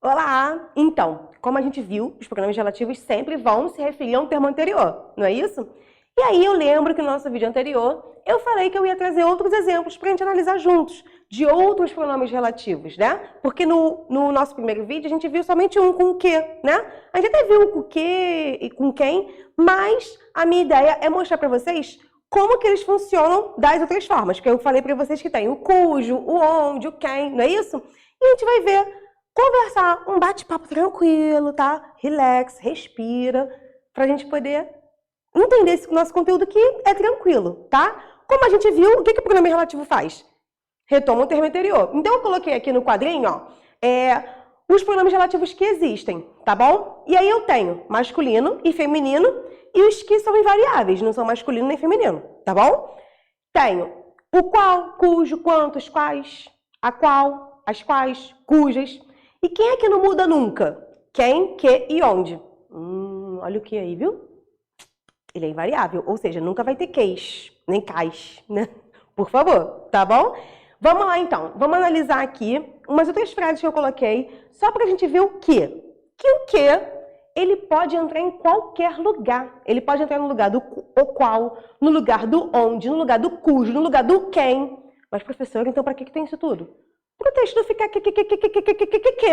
Olá! Então, como a gente viu, os pronomes relativos sempre vão se referir a um termo anterior, não é isso? E aí eu lembro que no nosso vídeo anterior eu falei que eu ia trazer outros exemplos para a gente analisar juntos, de outros pronomes relativos, né? Porque no nosso primeiro vídeo a gente viu somente um com o que, né? A gente até viu o que e com quem, mas a minha ideia é mostrar para vocês como que eles funcionam das outras formas, porque eu falei para vocês que tem o cujo, o onde, o quem, não é isso? E a gente vai ver, conversar, um bate-papo tranquilo, tá? Relax, respira, pra gente poder entender esse nosso conteúdo que é tranquilo, tá? Como a gente viu, o que o pronome relativo faz? Retoma o termo anterior. Então eu coloquei aqui no quadrinho, ó, os pronomes relativos que existem, tá bom? E aí eu tenho masculino e feminino e os que são invariáveis, não são masculino nem feminino, tá bom? Tenho o qual, cujo, quantos, quais, a qual, as quais, cujas. E quem é que não muda nunca? Quem, que e onde? Olha o que aí, viu? Ele é invariável, ou seja, nunca vai ter queis, nem cais, né? Por favor, tá bom? Vamos lá então, vamos analisar aqui umas outras frases que eu coloquei, só pra gente ver o que. Que o que, ele pode entrar em qualquer lugar. Ele pode entrar no lugar do o qual, no lugar do onde, no lugar do cujo, no lugar do quem. Mas, professor, então pra que tem isso tudo? Para o texto não ficar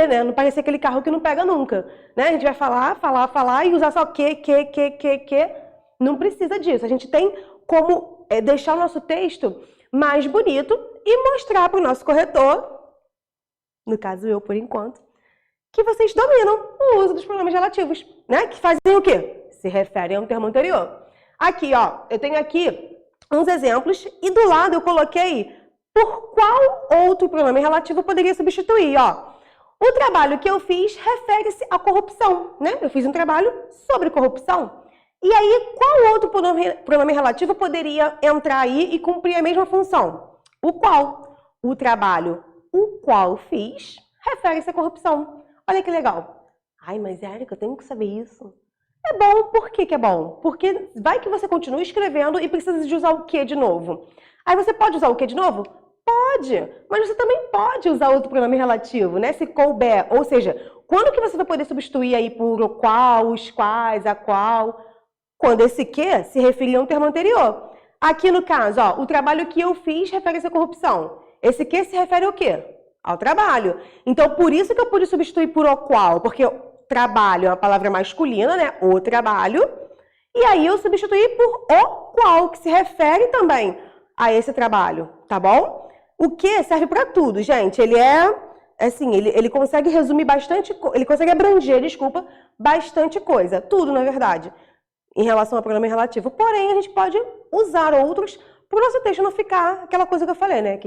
né? Não parecer aquele carro que não pega nunca, né? A gente vai falar e usar só que. Não precisa disso. A gente tem como deixar o nosso texto mais bonito e mostrar para o nosso corretor, no caso eu por enquanto, que vocês dominam o uso dos pronomes relativos, né? Que fazem o quê? Se referem a um termo anterior. Aqui, ó, eu tenho aqui uns exemplos e do lado eu coloquei por qual outro pronome relativo eu poderia substituir, ó. O trabalho que eu fiz refere-se à corrupção, né? Eu fiz um trabalho sobre corrupção. E aí, qual outro pronome relativo poderia entrar aí e cumprir a mesma função? O qual. O trabalho o qual fiz refere-se à corrupção. Olha que legal. Ai, mas Érica, eu tenho que saber isso. É bom, por que é bom? Porque vai que você continua escrevendo e precisa de usar o que de novo. Aí você pode usar o que de novo? Pode, mas você também pode usar outro pronome relativo, né? Se couber, ou seja, quando que você vai poder substituir aí por o qual, os quais, a qual? Quando esse que se referir a um termo anterior. Aqui no caso, ó, o trabalho que eu fiz refere-se à corrupção. Esse que se refere ao quê? Ao trabalho. Então, por isso que eu pude substituir por o qual, porque trabalho é uma palavra masculina, né? O trabalho. E aí eu substituí por o qual, que se refere também a esse trabalho, tá bom? O que serve para tudo, gente. Ele assim, ele consegue resumir bastante, ele consegue abranger, desculpa, bastante coisa. Tudo, na verdade, em relação ao pronome relativo. Porém, a gente pode usar outros para o nosso texto não ficar aquela coisa que eu falei, né?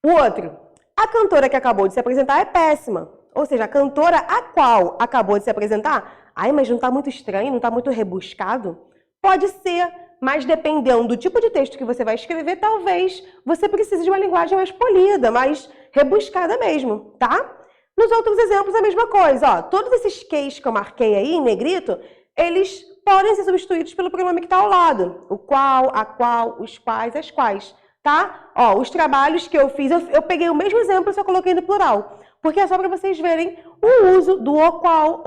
O outro. A cantora que acabou de se apresentar é péssima. Ou seja, a cantora a qual acabou de se apresentar, ai, mas não está muito estranho, não está muito rebuscado? Pode ser, mas dependendo do tipo de texto que você vai escrever, talvez você precise de uma linguagem mais polida, mais rebuscada mesmo, tá? Nos outros exemplos, a mesma coisa, ó. Todos esses queis que eu marquei aí em negrito, eles podem ser substituídos pelo pronome que está ao lado. O qual, a qual, os quais, as quais, tá? Ó, os trabalhos que eu fiz, eu peguei o mesmo exemplo, só coloquei no plural. Porque é só para vocês verem o uso do o qual,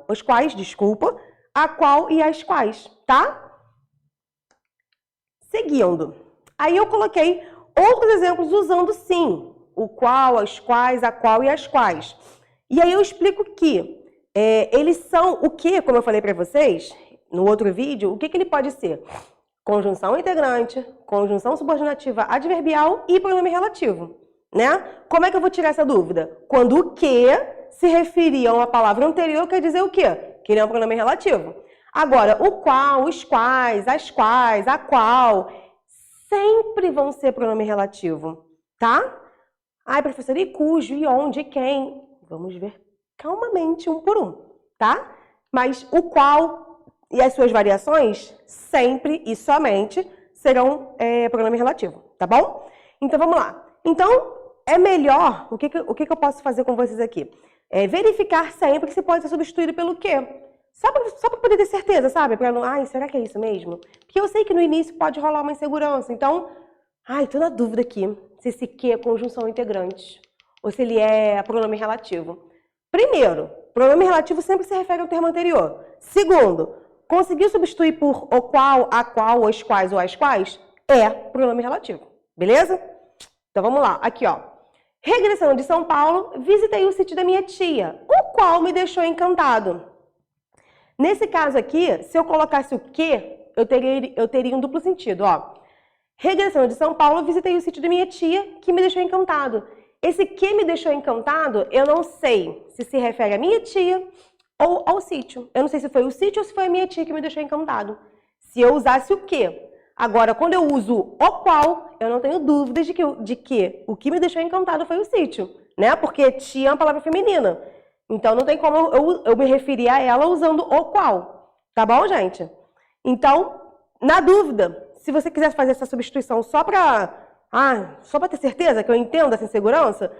os quais, desculpa, a qual e as quais, tá? Seguindo. Aí eu coloquei outros exemplos usando sim, o qual, as quais, a qual e as quais. E aí eu explico que eles são o que, como eu falei para vocês no outro vídeo, o que ele pode ser? Conjunção integrante, conjunção subordinativa adverbial e pronome relativo, né? Como é que eu vou tirar essa dúvida? Quando o que se referir a uma palavra anterior, quer dizer o quê? Que ele é um pronome relativo. Agora, o qual, os quais, as quais, a qual, sempre vão ser pronome relativo, tá? Ai, professora, e cujo, e onde, e quem? Vamos ver calmamente, um por um, tá? Mas o qual e as suas variações sempre e somente serão pronome relativo, tá bom? Então, vamos lá. Então, é melhor, o que eu posso fazer com vocês aqui? Verificar sempre que se pode ser substituído pelo quê? Só para poder ter certeza, sabe? Para não, ai, será que é isso mesmo? Porque eu sei que no início pode rolar uma insegurança. Então, ai, tô na dúvida aqui se esse que é conjunção integrante ou se ele é pronome relativo. Primeiro, pronome relativo sempre se refere ao termo anterior. Segundo, conseguiu substituir por o qual, a qual, os quais ou as quais? É pronome relativo. Beleza? Então vamos lá. Aqui, ó. Regressando de São Paulo, visitei o sítio da minha tia, o qual me deixou encantado. Nesse caso aqui, se eu colocasse o que, eu teria um duplo sentido, ó. Regressando de São Paulo, visitei o sítio da minha tia, que me deixou encantado. Esse que me deixou encantado, eu não sei se refere à minha tia ou ao sítio. Eu não sei se foi o sítio ou se foi a minha tia que me deixou encantado. Se eu usasse o que. Agora, quando eu uso o qual, eu não tenho dúvidas de que o que me deixou encantado foi o sítio, né? Porque tia é uma palavra feminina. Então, não tem como eu me referir a ela usando o qual. Tá bom, gente? Então, na dúvida, se você quiser fazer essa substituição só para ter certeza que eu entendo essa insegurança,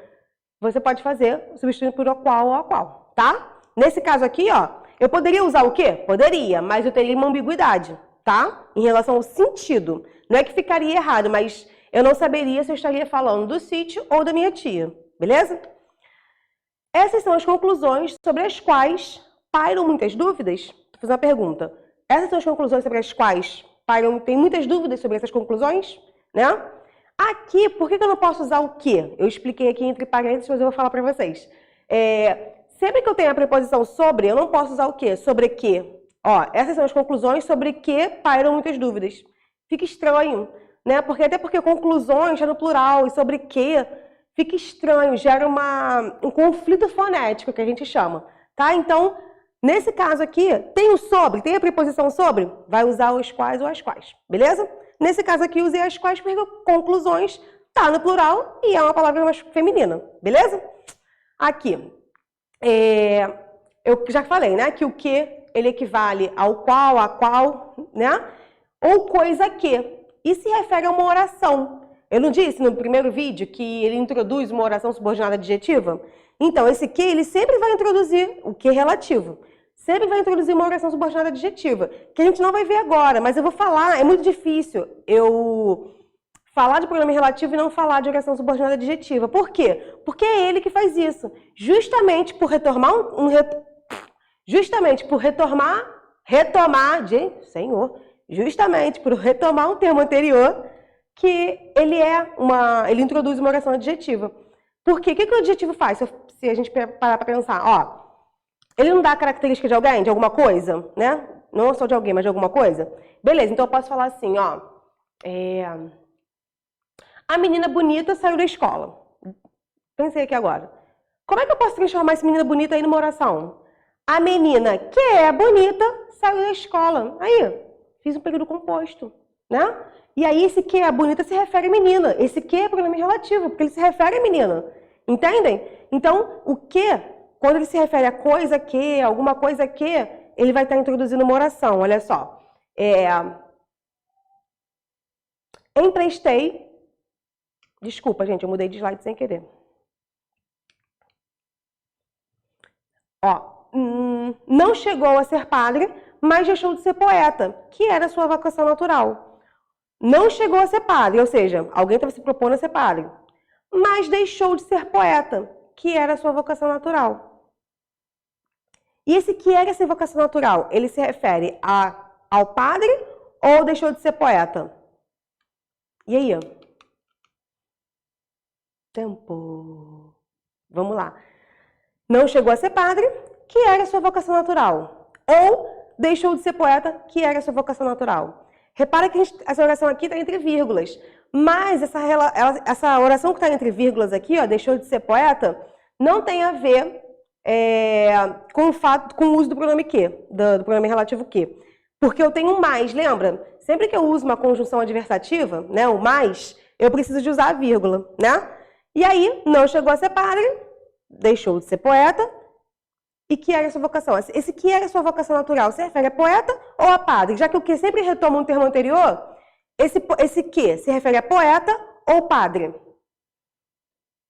você pode fazer substituindo por o qual ou a qual, tá? Nesse caso aqui, ó, eu poderia usar o quê? Poderia, mas eu teria uma ambiguidade, tá? Em relação ao sentido. Não é que ficaria errado, mas eu não saberia se eu estaria falando do sítio ou da minha tia, beleza? Essas são as conclusões sobre as quais pairam muitas dúvidas. Vou fazer uma pergunta. Essas são as conclusões sobre as quais tem muitas dúvidas sobre essas conclusões, né? Aqui, por que eu não posso usar o que? Eu expliquei aqui entre parênteses, mas eu vou falar para vocês. Sempre que eu tenho a preposição sobre, eu não posso usar o que? Sobre que. Ó, essas são as conclusões sobre que pairam muitas dúvidas. Fica estranho, né? Até porque conclusões já no plural e sobre que fica estranho, gera um conflito fonético que a gente chama, tá? Então, nesse caso aqui, tem o sobre, tem a preposição sobre, vai usar os quais ou as quais, beleza? Nesse caso aqui, usei as quais porque conclusões tá no plural e é uma palavra mais feminina, beleza? Aqui, eu já falei, né, que o que, ele equivale ao qual, a qual, né? Ou coisa que, e se refere a uma oração. Eu não disse no primeiro vídeo que ele introduz uma oração subordinada adjetiva? Então, esse que, ele sempre vai introduzir o que relativo. Sempre vai introduzir uma oração subordinada adjetiva, que a gente não vai ver agora, mas eu vou falar, é muito difícil eu falar de pronome relativo e não falar de oração subordinada adjetiva. Por quê? Porque é ele que faz isso. Justamente por retomar um termo anterior, que ele introduz uma oração adjetiva. Por quê? O que o adjetivo faz? Se a gente parar para pensar, ó, ele não dá a característica de alguém, de alguma coisa, né? Não só de alguém, mas de alguma coisa. Beleza, então eu posso falar assim, ó. A menina bonita saiu da escola. Pensei aqui agora. Como é que eu posso transformar essa menina bonita aí numa oração? A menina que é bonita saiu da escola. Aí, fiz um período composto, né? E aí esse que é bonita se refere à menina. Esse que é pronome relativo, porque ele se refere à menina. Entendem? Então, o que... Quando ele se refere a coisa que, alguma coisa que, ele vai estar introduzindo uma oração. Olha só. Emprestei. Desculpa, gente, eu mudei de slide sem querer. Ó, não chegou a ser padre, mas deixou de ser poeta, que era a sua vocação natural. Não chegou a ser padre, ou seja, alguém estava se propondo a ser padre, mas deixou de ser poeta, que era a sua vocação natural. E esse que era essa vocação natural, ele se refere ao padre ou deixou de ser poeta? E aí? Tempo. Vamos lá. Não chegou a ser padre, que era a sua vocação natural. Ou deixou de ser poeta, que era a sua vocação natural. Repara que essa oração aqui está entre vírgulas. Mas essa oração que está entre vírgulas aqui, ó, deixou de ser poeta, não tem a ver com o uso do pronome que, do pronome relativo que. Porque eu tenho mais, lembra? Sempre que eu uso uma conjunção adversativa, né, o mais, eu preciso de usar a vírgula, né? E aí, não chegou a ser padre, deixou de ser poeta, e que era a sua vocação? Esse que era a sua vocação natural se refere a poeta ou a padre? Já que o que sempre retoma um termo anterior, esse que se refere a poeta ou padre?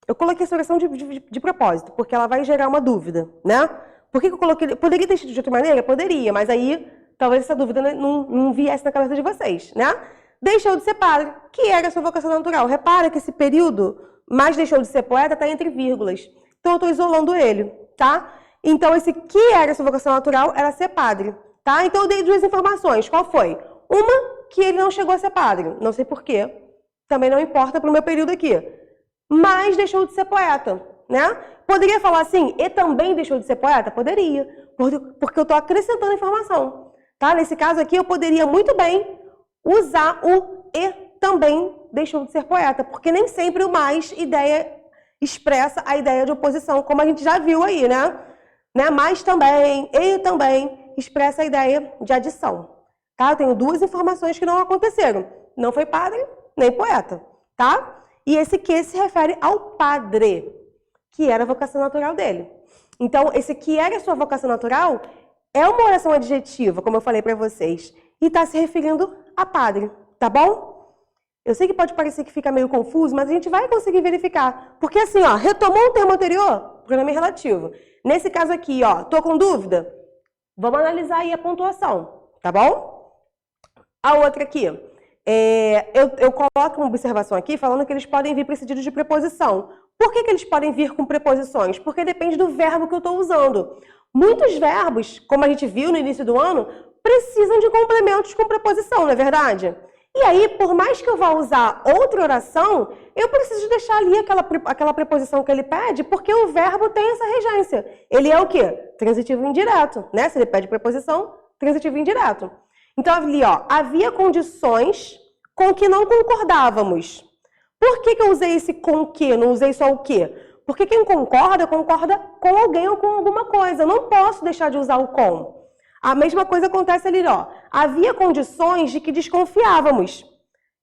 Eu coloquei essa oração de propósito, porque ela vai gerar uma dúvida, né? Por que eu coloquei? Poderia ter sido de outra maneira? Poderia, mas aí talvez essa dúvida não viesse na cabeça de vocês, né? Deixou de ser padre, que era a sua vocação natural. Repara que esse período mas deixou de ser poeta está entre vírgulas. Então, eu estou isolando ele, tá? Então, esse que era sua vocação natural era ser padre, tá? Então, eu dei duas informações. Qual foi? Uma, que ele não chegou a ser padre. Não sei porquê. Também não importa para o meu período aqui. Mas deixou de ser poeta, né? Poderia falar assim, e também deixou de ser poeta? Poderia, porque eu estou acrescentando informação, tá? Nesse caso aqui, eu poderia muito bem usar o e também deixou de ser poeta, porque nem sempre o mais ideia expressa a ideia de oposição, como a gente já viu aí, né? Mas também, e também, expressa a ideia de adição, tá? Eu tenho duas informações que não aconteceram. Não foi padre, nem poeta, tá? E esse que se refere ao padre, que era a vocação natural dele. Então, esse que era a sua vocação natural é uma oração adjetiva, como eu falei para vocês, e está se referindo a padre, tá bom? Eu sei que pode parecer que fica meio confuso, mas a gente vai conseguir verificar. Porque assim, ó, retomou um termo anterior, pronome relativo. Nesse caso aqui, ó, tô com dúvida? Vamos analisar aí a pontuação, tá bom? A outra aqui, eu coloco uma observação aqui falando que eles podem vir precedidos de preposição. Por que eles podem vir com preposições? Porque depende do verbo que eu estou usando. Muitos verbos, como a gente viu no início do ano, precisam de complementos com preposição, não é verdade? E aí, por mais que eu vá usar outra oração, eu preciso deixar ali aquela preposição que ele pede, porque o verbo tem essa regência. Ele é o quê? Transitivo indireto, né? Se ele pede preposição, transitivo indireto. Então, ali, ó, havia condições com que não concordávamos. Por que eu usei esse com que, não usei só o que? Porque quem concorda, concorda com alguém ou com alguma coisa. Eu não posso deixar de usar o com. A mesma coisa acontece ali, ó. Havia condições de que desconfiávamos.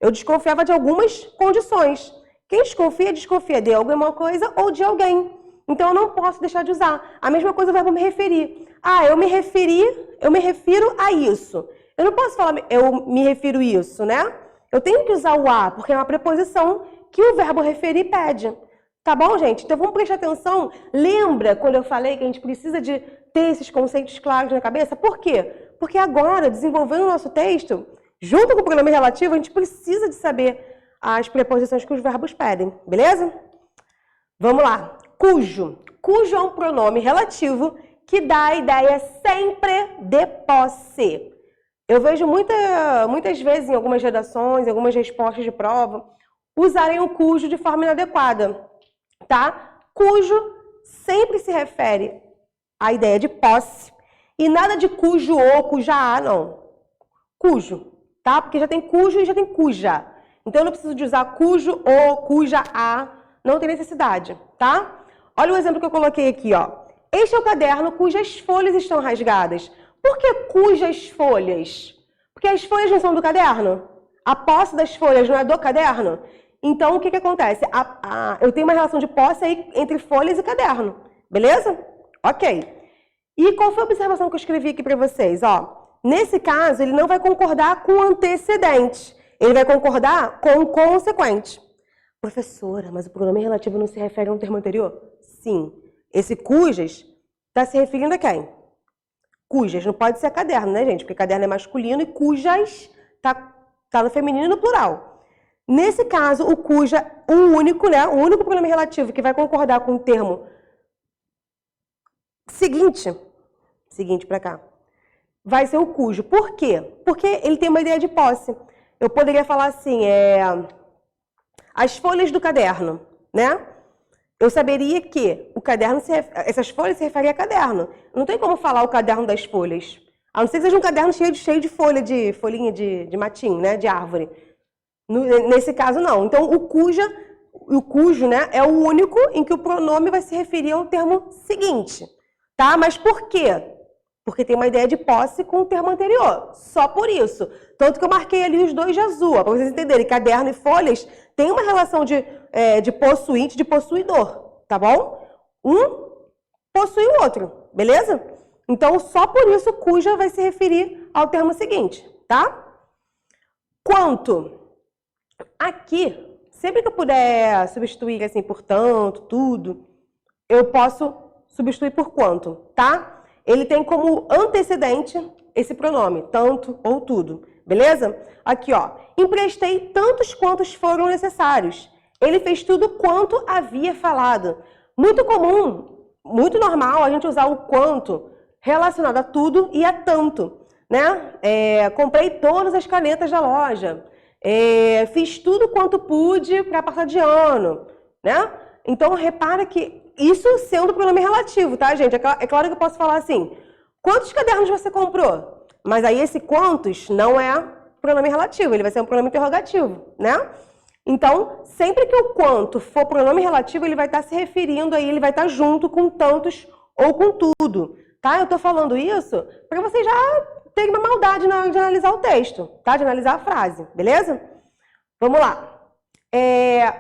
Eu desconfiava de algumas condições. Quem desconfia de alguma coisa ou de alguém. Então, eu não posso deixar de usar. A mesma coisa o verbo me referir. Ah, eu me refiro a isso. Eu não posso falar eu me refiro isso, né? Eu tenho que usar o a, porque é uma preposição que o verbo referir pede. Tá bom, gente? Então, vamos prestar atenção. Lembra quando eu falei que a gente precisa de ter esses conceitos claros na cabeça? Por quê? Porque agora, desenvolvendo o nosso texto, junto com o pronome relativo, a gente precisa de saber as preposições que os verbos pedem, beleza? Vamos lá. Cujo. Cujo é um pronome relativo que dá a ideia sempre de posse. Eu vejo muitas vezes em algumas redações, em algumas respostas de prova, usarem o cujo de forma inadequada, tá? Cujo sempre se refere à ideia de posse e nada de cujo ou cuja a, não. Cujo, tá? Porque já tem cujo e já tem cuja. Então, eu não preciso de usar cujo ou cuja a, não tem necessidade, tá? Olha o exemplo que eu coloquei aqui, ó. Este é o caderno cujas folhas estão rasgadas. Por que cujas folhas? Porque as folhas não são do caderno. A posse das folhas não é do caderno. Então, o que acontece? Eu tenho uma relação de posse aí entre folhas e caderno. Beleza? Ok. E qual foi a observação que eu escrevi aqui para vocês? Ó, nesse caso, ele não vai concordar com o antecedente. Ele vai concordar com o consequente. Professora, mas o pronome relativo não se refere a um termo anterior? Sim. Esse cujas está se referindo a quem? Cujas, não pode ser caderno, né, gente? Porque caderno é masculino e cujas tá no feminino e no plural. Nesse caso, o cuja, o único pronome relativo que vai concordar com o termo seguinte para cá, vai ser o cujo. Por quê? Porque ele tem uma ideia de posse. Eu poderia falar assim, as folhas do caderno, né? Eu saberia que o caderno, essas folhas se referem a caderno. Não tem como falar o caderno das folhas. A não ser que seja um caderno cheio de folhinha de matinho, né? De árvore. Nesse caso, não. Então, o cujo, né, é o único em que o pronome vai se referir ao termo seguinte. Tá? Mas por quê? Porque tem uma ideia de posse com o termo anterior. Só por isso. Tanto que eu marquei ali os dois de azul, para vocês entenderem. Caderno e folhas tem uma relação de possuinte, de possuidor, tá bom? Um possui o outro, beleza? Então, só por isso, cuja vai se referir ao termo seguinte, tá? Quanto. Aqui, sempre que eu puder substituir assim por tanto, tudo, eu posso substituir por quanto, tá? Ele tem como antecedente esse pronome, tanto ou tudo, beleza? Aqui, ó, emprestei tantos quantos foram necessários. Ele fez tudo quanto havia falado. Muito comum, muito normal a gente usar o quanto relacionado a tudo e a tanto, né? Comprei todas as canetas da loja. Fiz tudo quanto pude para passar de ano, né? Então, repara que isso sendo pronome relativo, tá, gente? É claro que eu posso falar assim, quantos cadernos você comprou? Mas aí esse quantos não é pronome relativo, ele vai ser um pronome interrogativo, né? Então, sempre que o quanto for pronome relativo, ele vai estar se referindo aí, ele vai estar junto com tantos ou com tudo, tá? Eu tô falando isso para você já ter uma maldade na hora de analisar o texto, tá? De analisar a frase, beleza? Vamos lá.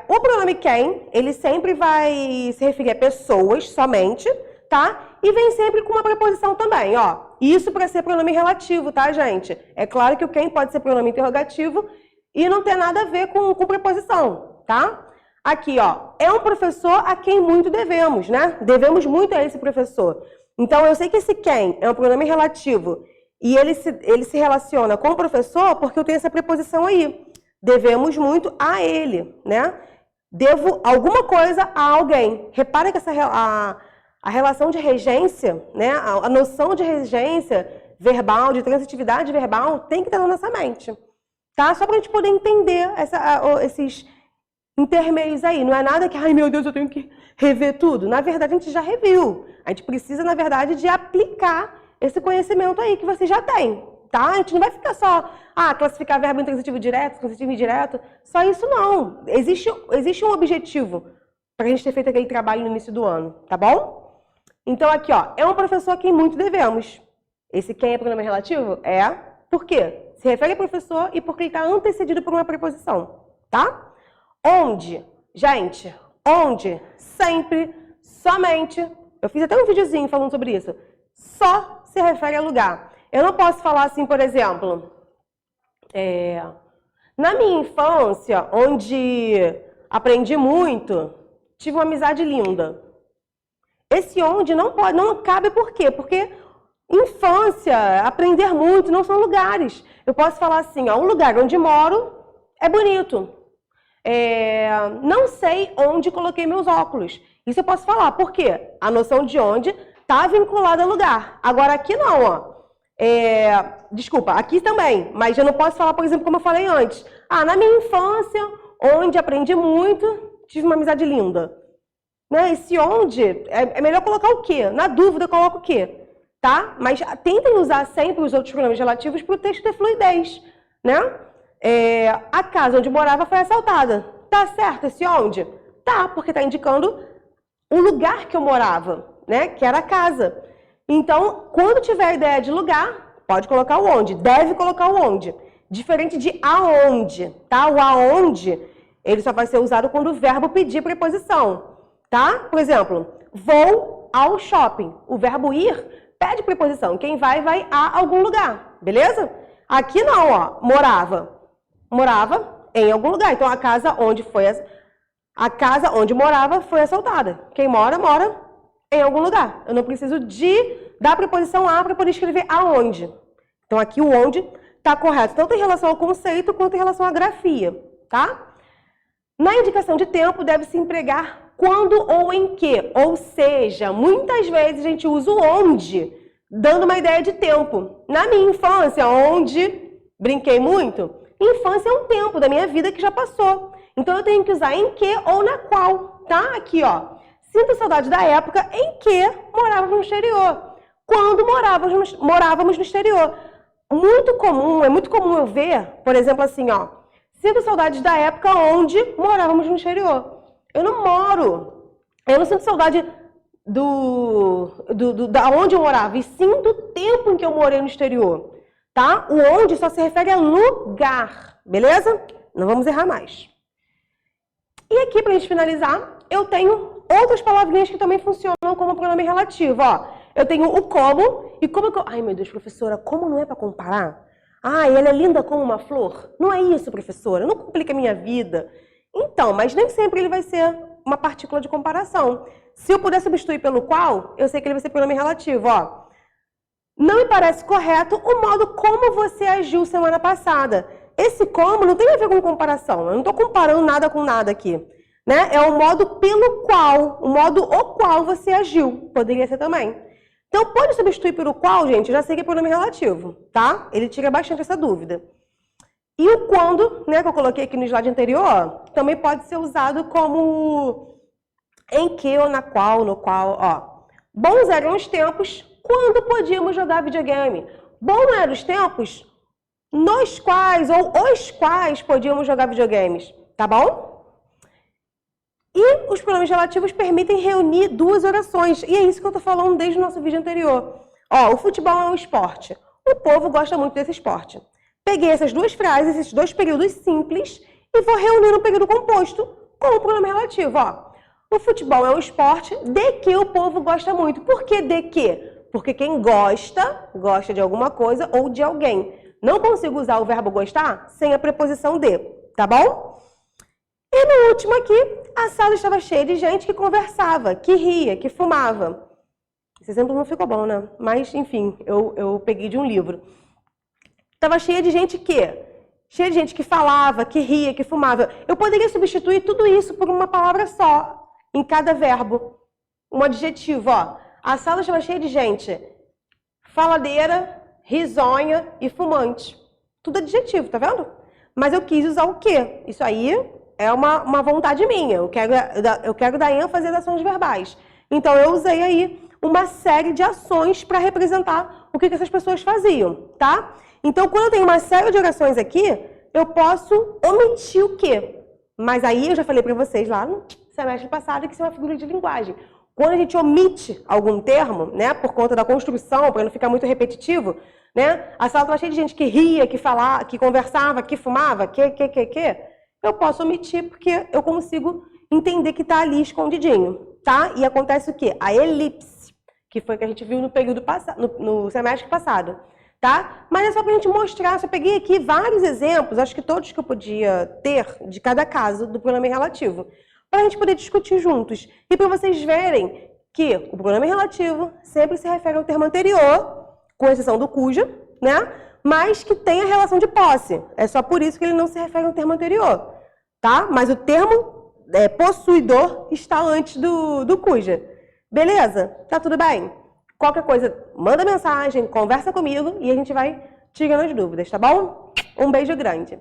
O pronome quem, ele sempre vai se referir a pessoas somente, tá? E vem sempre com uma preposição também, ó. Isso para ser pronome relativo, tá, gente? É claro que o quem pode ser pronome interrogativo e não ter nada a ver com preposição, tá? Aqui, ó, é um professor a quem muito devemos, né? Devemos muito a esse professor. Então, eu sei que esse quem é um pronome relativo e ele se relaciona com o professor porque eu tenho essa preposição aí. Devemos muito a ele, né? Devo alguma coisa a alguém. Repara que a relação de regência, né? A noção de regência verbal, de transitividade verbal, tem que estar na nossa mente. Tá? Só para a gente poder entender esses intermeios aí. Não é nada que, ai meu Deus, eu tenho que rever tudo. Na verdade, a gente já reviu. A gente precisa, na verdade, de aplicar esse conhecimento aí que você já tem. Tá? A gente não vai ficar só, classificar verbo intransitivo direto, transitivo indireto. Só isso não. Existe um objetivo para a gente ter feito aquele trabalho no início do ano. Tá bom? Então, aqui, ó, é um professor a quem muito devemos. Esse quem é pronome relativo? Por quê? Se refere a professor e porque ele está antecedido por uma preposição, tá? Onde? Gente, onde? Sempre, somente. Eu fiz até um videozinho falando sobre isso. Só se refere a lugar. Eu não posso falar assim, por exemplo, na minha infância, onde aprendi muito, tive uma amizade linda. Esse onde não cabe por quê? Porque infância, aprender muito, não são lugares. Eu posso falar assim, ó, um lugar onde moro é bonito. Não sei onde coloquei meus óculos. Isso eu posso falar, por quê? A noção de onde está vinculada ao lugar. Agora aqui não, ó. Desculpa, aqui também, mas eu não posso falar, por exemplo, como eu falei antes. Na minha infância, onde aprendi muito, tive uma amizade linda. Né? Esse onde, é melhor colocar o quê? Na dúvida, eu coloco o quê? Tá? Mas tentem usar sempre os outros pronomes relativos para o texto ter fluidez, né? A casa onde morava foi assaltada. Tá certo esse onde? Tá, porque tá indicando o lugar que eu morava, né? Que era a casa. Então, quando tiver a ideia de lugar, pode colocar o onde. Deve colocar o onde. Diferente de aonde, tá? O aonde, ele só vai ser usado quando o verbo pedir preposição, tá? Por exemplo, vou ao shopping. O verbo ir pede preposição. Quem vai a algum lugar, beleza? Aqui não, ó, morava. Morava em algum lugar. Então, a casa onde morava foi assaltada. Quem mora em algum lugar. Eu não preciso da preposição a para poder escrever aonde. Então, aqui o onde está correto, tanto em relação ao conceito quanto em relação à grafia, tá? Na indicação de tempo, deve-se empregar quando ou em que. Ou seja, muitas vezes a gente usa o onde, dando uma ideia de tempo. Na minha infância, onde brinquei muito, infância é um tempo da minha vida que já passou. Então, eu tenho que usar em que ou na qual, tá? Aqui, ó. Sinto saudade da época em que morávamos no exterior. Quando morávamos no exterior. É muito comum eu ver, por exemplo, assim, ó. Sinto saudade da época onde morávamos no exterior. Eu não sinto saudade da onde eu morava, e sim do tempo em que eu morei no exterior, tá? O onde só se refere a lugar, beleza? Não vamos errar mais. E aqui, pra gente finalizar, eu tenho outras palavrinhas que também funcionam como pronome relativo, ó. Eu tenho o como, e como que eu... Ai, meu Deus, professora, como não é para comparar? Ela é linda como uma flor? Não é isso, professora, não complica a minha vida. Então, mas nem sempre ele vai ser uma partícula de comparação. Se eu puder substituir pelo qual, eu sei que ele vai ser pronome relativo, ó. Não me parece correto o modo como você agiu semana passada. Esse como não tem a ver com comparação, eu não estou comparando nada com nada aqui. né? É o modo pelo qual, o modo o qual você agiu. Poderia ser também. Então, pode substituir pelo qual, gente, já sei que é pronome relativo, tá? Ele tira bastante essa dúvida. E o quando, né, que eu coloquei aqui no slide anterior, também pode ser usado como em que ou na qual, no qual, ó. Bons eram os tempos quando podíamos jogar videogame. Bons eram os tempos nos quais ou os quais podíamos jogar videogames, tá bom? E os pronomes relativos permitem reunir duas orações. E é isso que eu tô falando desde o nosso vídeo anterior. Ó, o futebol é um esporte. O povo gosta muito desse esporte. Peguei essas duas frases, esses dois períodos simples, e vou reunir no período composto com o pronome relativo, ó. O futebol é um esporte de que o povo gosta muito. Por que de que? Porque quem gosta, gosta de alguma coisa ou de alguém. Não consigo usar o verbo gostar sem a preposição de, tá bom? E no último aqui, a sala estava cheia de gente que conversava, que ria, que fumava. Esse exemplo não ficou bom, né? Mas, enfim, eu peguei de um livro. Estava cheia de gente Cheia de gente que falava, que ria, que fumava. Eu poderia substituir tudo isso por uma palavra só, em cada verbo. Um adjetivo, ó. A sala estava cheia de gente faladeira, risonha e fumante. Tudo adjetivo, tá vendo? Mas eu quis usar o quê? Isso aí é uma vontade minha. Eu quero dar ênfase às ações verbais. Então, eu usei aí uma série de ações para representar o que essas pessoas faziam, tá? Então, quando eu tenho uma série de orações aqui, eu posso omitir o quê? Mas aí eu já falei para vocês lá no semestre passado que isso é uma figura de linguagem. Quando a gente omite algum termo, né, por conta da construção, para não ficar muito repetitivo, né, a sala estava cheia de gente que ria, que falava, que conversava, que fumava, eu posso omitir porque eu consigo entender que está ali escondidinho, tá? E acontece o quê? A elipse, que foi o que a gente viu no período passado, no semestre passado. Tá? Mas é só para a gente mostrar, só peguei aqui vários exemplos, acho que todos que eu podia ter de cada caso do pronome relativo, para a gente poder discutir juntos. E para vocês verem que o pronome relativo sempre se refere ao termo anterior, com exceção do cuja, né? Mas que tem a relação de posse. É só por isso que ele não se refere ao termo anterior, tá? Mas o termo possuidor está antes do cuja. Beleza? Tá tudo bem? Qualquer coisa, manda mensagem, conversa comigo e a gente vai tirando as dúvidas, tá bom? Um beijo grande.